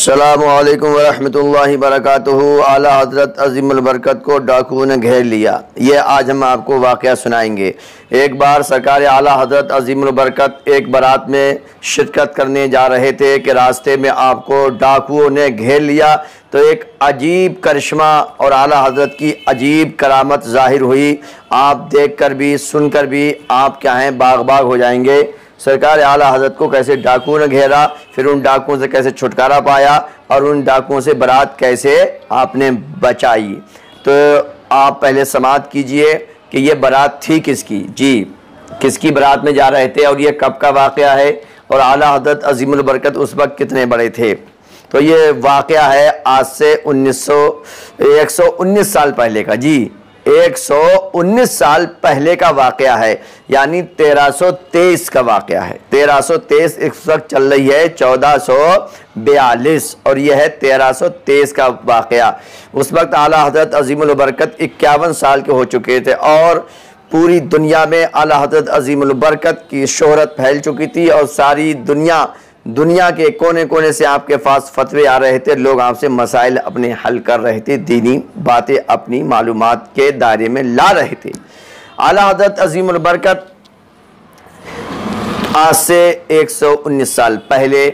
अस्सलामुअलैकुम वरहमतुल्लाहि वबरकातुहू। आला हज़रत अज़ीमुल बरकत को डाकुओं ने घेर लिया। ये आज हम आपको वाक़या सुनाएंगे। एक बार सरकार आला हज़रत अज़ीमुल बरकत एक बारात में शिरकत करने जा रहे थे कि रास्ते में आपको डाकुओं ने घेर लिया। तो एक अजीब करिश्मा और आला हज़रत की अजीब करामत ज़ाहिर हुई। आप देख कर भी सुन कर भी आप क्या हैं, बाग बाग हो जाएंगे। सरकार आला हज़रत को कैसे डाकुओं ने घेरा, फिर उन डाकुओं से कैसे छुटकारा पाया और उन डाकुओं से बारात कैसे आपने बचाई। तो आप पहले समाअत कीजिए कि ये बारात थी किसकी। जी, किसकी बारात में जा रहे थे और ये कब का वाक़या है और आला हज़रत अज़ीमुल बरकत उस वक्त कितने बड़े थे। तो ये वाक़या है आज से 119 साल पहले का। जी, 119 साल पहले का वाक़या है, यानी 1323 का वाक़या है। 1323 इस वक्त चल रही है 1442 और यह है 1323 का वाक़या। उस वक्त आला हज़रत अज़ीमुल बरकत 51 साल के हो चुके थे और पूरी दुनिया में आला हज़रत अज़ीमुल बरकत की शोहरत फैल चुकी थी और सारी दुनिया के कोने कोने से आपके पास फतवे आ रहे थे। लोग आपसे मसाइल अपने हल कर रहे थे, दीनी बातें अपनी मालूमात के दायरे में ला रहे थे। आला हज़रत अज़ीमुल बरकत आज से 119 साल पहले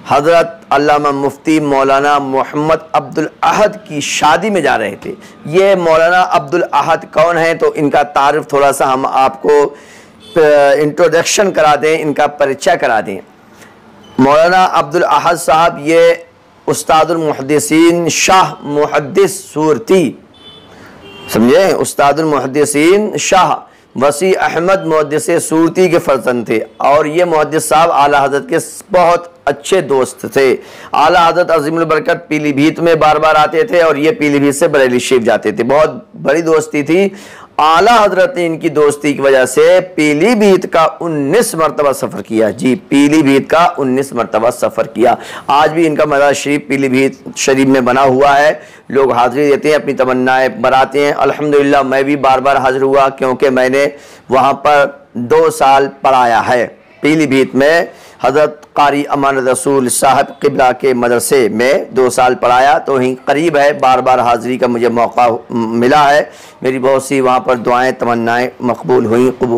हज़रत अल्लामा मुफ्ती मौलाना मोहम्मद अब्दुल अहद की शादी में जा रहे थे। ये मौलाना अब्दुल अहद कौन है, तो इनका तारुफ थोड़ा सा हम आपको इंट्रोडक्शन करा दें, इनका परिचय करा दें। मौलाना अब्दुल अहद साहब ये उस्तादुल मुहद्दिसीन शाह मुहद्दिस सूरती, समझे, उस्तादुल मुहद्दिसीन शाह वसी अहमद मुहद्दिस सूरती के फर्जंद थे और ये मुहद्दिस साहब आला हज़रत के बहुत अच्छे दोस्त थे। आला हज़रत अज़ीमुल बरकत पीलीभीत में बार बार आते थे और ये पीलीभीत से बरेली शरीफ जाते थे। बहुत बड़ी दोस्ती थी। आला हज़रत ने इनकी दोस्ती की वजह से पीलीभीत का 19 मरतबा सफ़र किया। जी, पीलीभीत का 19 मरतबा सफ़र किया। आज भी इनका मज़ार शरीफ पीलीभीत शरीफ में बना हुआ है। लोग हाज़िरी देते हैं, अपनी तमन्नाएं बनाते हैं। अल्हम्दुलिल्लाह मैं भी बार बार हाज़िर हुआ क्योंकि मैंने वहाँ पर 2 साल पढ़ाया है। पीलीभीत में हज़रत कारी अमान रसूल साहब क़िबला के मदरसे में 2 साल पढ़ाया, तो वहीं करीब है। बार बार हाज़िरी का मुझे मौका मिला है। मेरी बहुत सी वहाँ पर दुआएं तमन्नाएं कबूल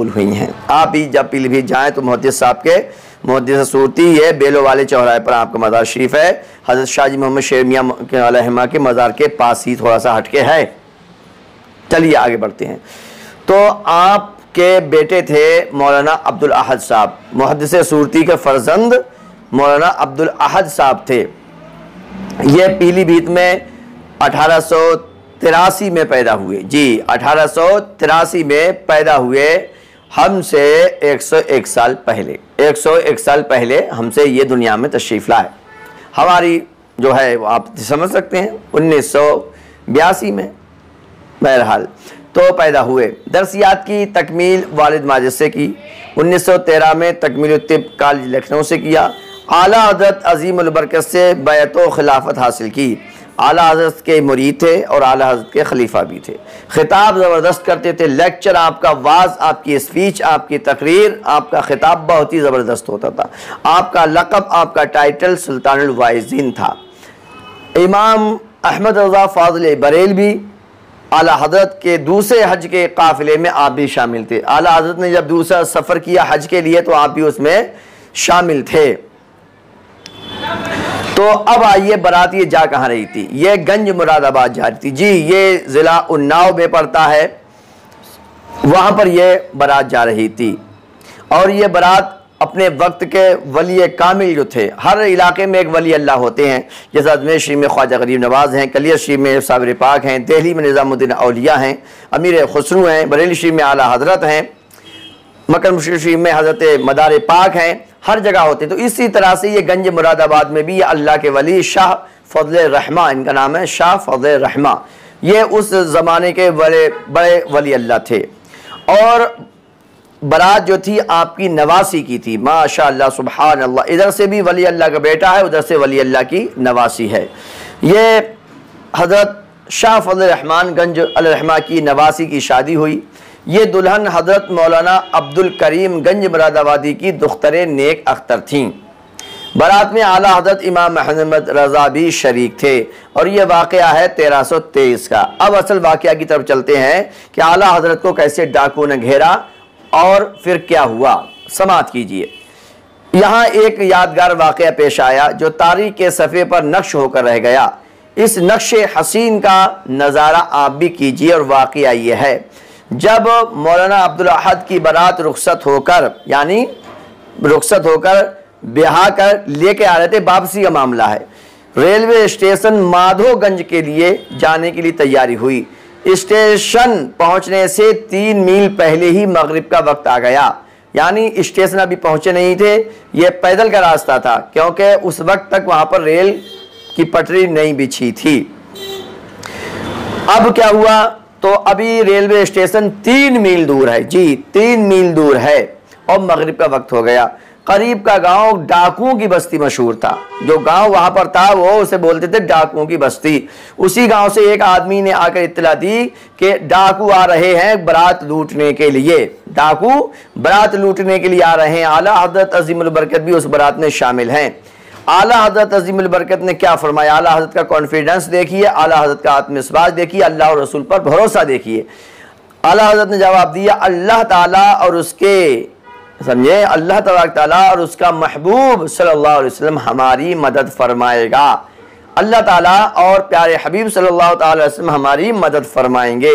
हुई हैं। आप भी जब पीलीभीत जाएँ तो मुहद्दिस साहब के मुहद्दिस सूरती है बेलो वाले चौराहे पर आपका मज़ार शरीफ है। हज़रत शाहजी मोहम्मद शेर मियाँ के मज़ार के पास ही थोड़ा सा हटके है। चलिए आगे बढ़ते हैं। तो आप के बेटे थे मौलाना अब्दुल अहद साहब, मुहद्दिस सूरती के फर्जंद मौलाना अब्दुल अहद साहब थे। ये पीलीभीत में 1883 में पैदा हुए। जी, 1883 में पैदा हुए। हमसे 101 साल पहले 101 साल पहले हमसे ये दुनिया में तशरीफ़ लाए। हमारी जो है वो आप समझ सकते हैं 1982 में बहरहाल तो पैदा हुए। दरसियात की तकमील वालिद माजिद से की। 1913 में तकमील तिब कॉलेज लखनऊ से किया। आला हज़रत अज़ीमुल बरकत से बैतो खिलाफत हासिल की। आला हज़रत के मुरीद थे और आला हज़रत के खलीफा भी थे। खिताब ज़बरदस्त करते थे। लेक्चर आपका, वाज आपकी, स्पीच आपकी, तकरीर आपका, खिताब बहुत ही ज़बरदस्त होता था। आपका लक़ब, आपका टाइटल सुल्तानुल वाइज़ीन था। इमाम अहमद रज़ा फ़ाज़िल बरेलवी आला हज़रत के दूसरे हज के काफ़िले में आप भी शामिल थे। आला हज़रत ने जब दूसरा सफ़र किया हज के लिए तो आप भी उसमें शामिल थे। तो अब आइए बारात ये जा कहाँ रही थी। ये गंज मुरादाबाद जा रही थी। जी, ये ज़िला उन्नाव में पड़ता है, वहाँ पर ये बारात जा रही थी। और ये बारात अपने वक्त के वली कामिल जो थे, हर इलाके में एक वली अल्लाह होते हैं। जैसे अजमेर शरीफ में ख्वाजा गरीब नवाज़ हैं, कलियर शरीफ में साबिर पाक हैं, दिल्ली में निज़ामुद्दीन औलिया हैं, अमीर खुसरू हैं, बरेली शरीफ में आला हज़रत हैं, मक्का मुशर्रफ शरीफ में हज़रत मदार पाक हैं। हर जगह होते। तो इसी तरह से ये गंज मुरादाबाद में भी ये अल्लाह के वली शाह फ़ज़ल रहमा, इनका नाम है शाह फ़ज़ल रहमा। ये उस ज़माने के बड़े वली अल्लाह थे। और बारात जो थी आपकी नवासी की थी। माशाअल्लाह सुभान अल्लाह। इधर से भी वली अल्लाह का बेटा है, उधर से वली अल्लाह की नवासी है। ये हज़रत शाह फ़ज़ल रहमान गंज अल रहमा की नवासी की शादी हुई। ये दुल्हन हज़रत मौलाना अब्दुल करीम गंज मुरादाबादी की दुख्तरे नेक अख्तर थीं। बारात में आला हज़रत इमाम अहमद रज़ा भी शरीक थे और ये वाक़या है 1323 का। अब असल वाक़या की तरफ चलते हैं कि आला हज़रत को कैसे डाकू ने घेरा और फिर क्या हुआ। समाअत कीजिए। यहाँ एक यादगार वाक़या पेश आया जो तारीख़ के सफ़े पर नक्श होकर रह गया। इस नक्श हसीन का नज़ारा आप भी कीजिए। और वाक़या ये है, जब मौलाना अब्दुल अहद की बारात रुखसत होकर यानी रुखसत होकर ब्याह कर लेके आ रहे थे, वापसी का मामला है, रेलवे स्टेशन माधोगंज के लिए जाने के लिए तैयारी हुई। स्टेशन पहुंचने से 3 मील पहले ही मगरिब का वक्त आ गया, यानी स्टेशन अभी पहुंचे नहीं थे, ये पैदल का रास्ता था क्योंकि उस वक्त तक वहां पर रेल की पटरी नहीं बिछी थी। अब क्या हुआ, तो अभी रेलवे स्टेशन 3 मील दूर है, जी 3 मील दूर है और मगरिब का वक्त हो गया। करीब का गांव डाकुओं की बस्ती मशहूर था, जो गांव वहां पर था वो उसे बोलते थे डाकुओं की बस्ती। उसी गांव से एक आदमी ने आकर इत्तला दी कि डाकू आ रहे हैं बारात लूटने के लिए, डाकू बारात लूटने के लिए आ रहे हैं। आला हज़रत अज़ीमुल बरकत भी उस बारात में शामिल हैं। आला हज़रत अज़ीमुल बरकत ने क्या फरमाया, आला हज़रत का कॉन्फिडेंस देखिए, आला हज़रत का आत्मविश्वास देखिए, अल्लाह और रसूल पर भरोसा देखिए। आला हज़रत ने जवाब दिया, अल्लाह ताला और उसके समझे अल्लाह तबारक ताला और उसका महबूब सल्लल्लाहु अलैहि वसल्लम हमारी मदद फरमाएगा। अल्लाह ताला और प्यारे हबीब सल्लल्लाहु अलैहि वसल्लम हमारी मदद फरमाएंगे।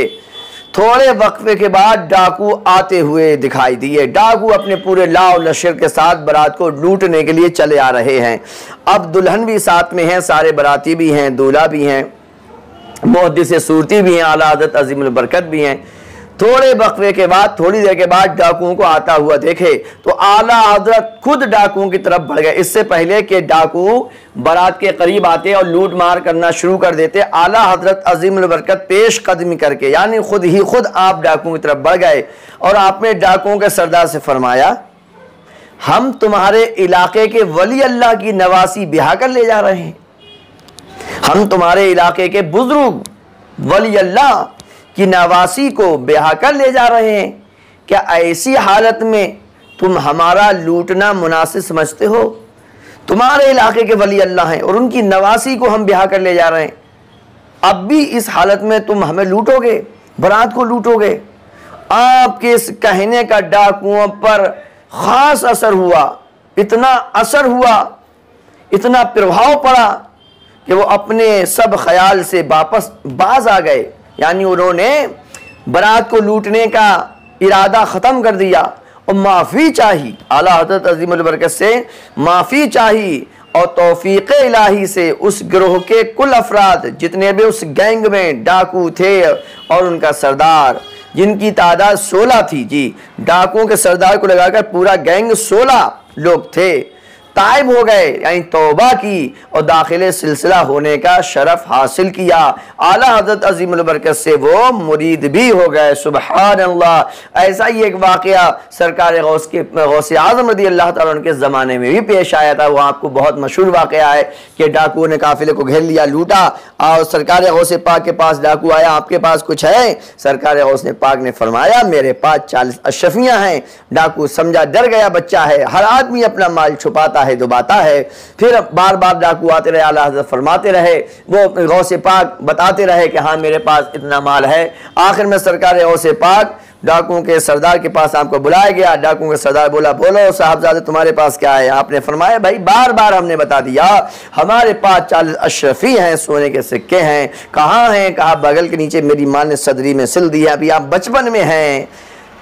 थोड़े वक्फे के बाद डाकू आते हुए दिखाई दिए। डाकू अपने पूरे लाव लश्कर के साथ बारात को लूटने के लिए चले आ रहे हैं। अब दुल्हन भी साथ में है, सारे बाराती भी हैं, दूल्हा भी हैं, मुहद्दिस सूरती भी हैं, आला हज़रत अज़ीमुल बरकत भी हैं। थोड़े वक्फे के बाद, थोड़ी देर के बाद डाकुओं को आता हुआ देखे तो आला हज़रत खुद डाकुओं की तरफ बढ़ गए। इससे पहले कि डाकू बारात के करीब आते और लूट मार करना शुरू कर देते, आला हज़रत अज़ीमुल बरकत पेश कदमी करके यानी खुद आप डाकुओं की तरफ बढ़ गए और आपने डाकुओं के सरदार से फरमाया, हम तुम्हारे इलाके के वली अल्लाह की नवासी ब्याह कर ले जा रहे हैं, हम तुम्हारे इलाके के बुजुर्ग वली अल्लाह कि नवासी को ब्याह कर ले जा रहे हैं। क्या ऐसी हालत में तुम हमारा लूटना मुनासिब समझते हो? तुम्हारे इलाके के वली अल्लाह हैं और उनकी नवासी को हम ब्याह कर ले जा रहे हैं, अब भी इस हालत में तुम हमें लूटोगे, बारात को लूटोगे? आपके इस कहने का डाकुओं पर खास असर हुआ, इतना असर हुआ, इतना प्रभाव पड़ा कि वो अपने सब ख्याल से वापस बाज आ गए, यानी उन्होंने बारात को लूटने का इरादा ख़त्म कर दिया और माफ़ी चाही, आला हज़रत अज़ीमुल बरकत से माफ़ी चाही और तौफ़ीक़ इलाही से उस गिरोह के कुल अफराद जितने भी उस गैंग में डाकू थे और उनका सरदार, जिनकी तादाद 16 थी, जी डाकुओं के सरदार को लगाकर पूरा गैंग 16 लोग थे, ताइब हो गए, यानी तौबा की और दाखिले सिलसिला होने का शरफ हासिल किया। आला हज़रत अज़ीमुल बरकत से वो मुरीद भी हो गए। सुबहान अल्लाह। ऐसा ही एक वाक़या सरकार गौसे आज़म रज़ी अल्लाह ताला अन्हु के ज़माने में भी पेश आया था। वो आपको बहुत मशहूर वाक़या है कि डाकुओं ने काफ़िले को घेर लिया, लूटा और सरकार गौसे पाक के पास डाकू आया, आपके पास कुछ है? सरकार गौसे पाक ने फरमाया, मेरे पास 40 अशरफियाँ हैं। डाकू समझा डर गया बच्चा है, हर आदमी अपना माल छुपाता है, दुबाता है। फिर बार बार डाकू आते रहे, आला हज़रत फरमाते रहे, वो गौसे पाक बताते रहे कि हाँ मेरे पास इतना माल है। आखिर में सरकार गौसे पाक डाकुओं के सरदार के पास आपको बुलाया गया। डाकुओं के सरदार बोला, बोलो साहबजादे तुम्हारे पास क्या है? आपने फरमाया, भाई बार बार हमने बता दिया, हमारे पास 40 अशरफी हैं, सोने के सिक्के हैं। कहाँ हैं? कहा बगल के नीचे मेरी माँ ने सदरी में सिल दी है, अभी आप बचपन में हैं।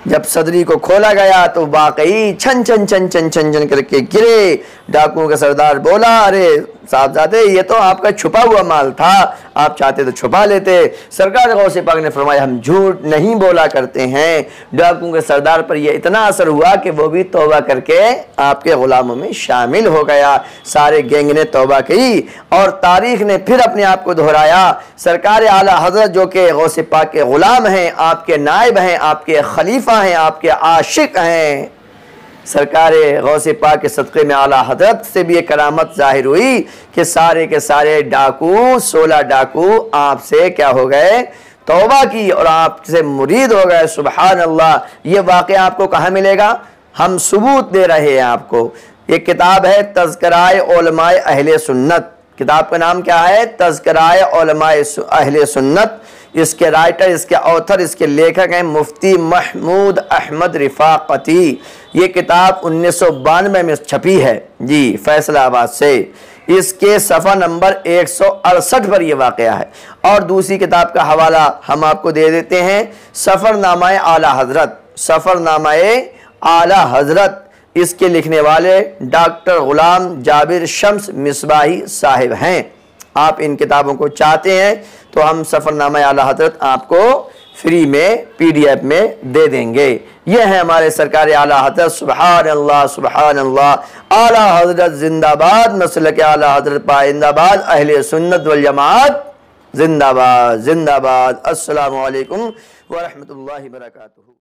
जब सदरी को खोला गया तो वाकई छन छन छन छन छन छन करके गिरे। डाकुओं का सरदार बोला, अरे साहबजादे ये तो आपका छुपा हुआ माल था, आप चाहते तो छुपा लेते। सरकार गौसे पाक ने फरमाया, हम झूठ नहीं बोला करते हैं। डाकुओं के सरदार पर यह इतना असर हुआ कि वो भी तौबा करके आपके गुलामों में शामिल हो गया। सारे गैंग ने तौबा की और तारीख ने फिर अपने आप को दोहराया। सरकार आला हजरत जो कि गौसे पाक के गुलाम हैं, आपके नायब हैं, आपके खलीफा हैं, आपके आशिक हैं, सरकार गौसे पाक के सदक़े में आला हज़रत से भी एक करामत जाहिर हुई कि सारे के सारे डाकू 16 डाकू आपसे क्या हो गए? तौबा की और आपसे मुरीद हो गए। सुबहान अल्लाह। ये वाक़या आपको कहाँ मिलेगा? हम सबूत दे रहे हैं आपको। ये किताब है तज़किराए उलमाए अहले सुन्नत। किताब का नाम क्या है? तज़किराए उलमाए अहले सुन्नत। इसके राइटर, इसके ऑथर, इसके लेखक हैं मुफ्ती महमूद अहमद रिफाकती। ये किताब 1992 में छपी है जी, फैसलाबाद से। इसके सफ़ा नंबर 168 पर यह वाक़या है। और दूसरी किताब का हवाला हम आपको दे देते हैं, सफ़रनामा आला हज़रत। सफ़रनामा आला हज़रत, इसके लिखने वाले डॉक्टर ग़ुलाम जाबिर शम्स मिसबाही साहिब हैं। आप इन किताबों को चाहते हैं तो हम सफ़रनामा आला हज़रत आपको फ्री में PDF में दे देंगे। ये है हमारे सरकार आला हज़रत, सुभान अल्लाह सुभान अल्लाह। आला हज़रत जिंदाबाद, मसलक आला हज़रत पाइंदाबाद, अहले सुन्नत वल जमात जिंदाबाद जिंदाबाद। अस्सलामु अलैकुम व रहमतुल्लाहि व बरकातुहू।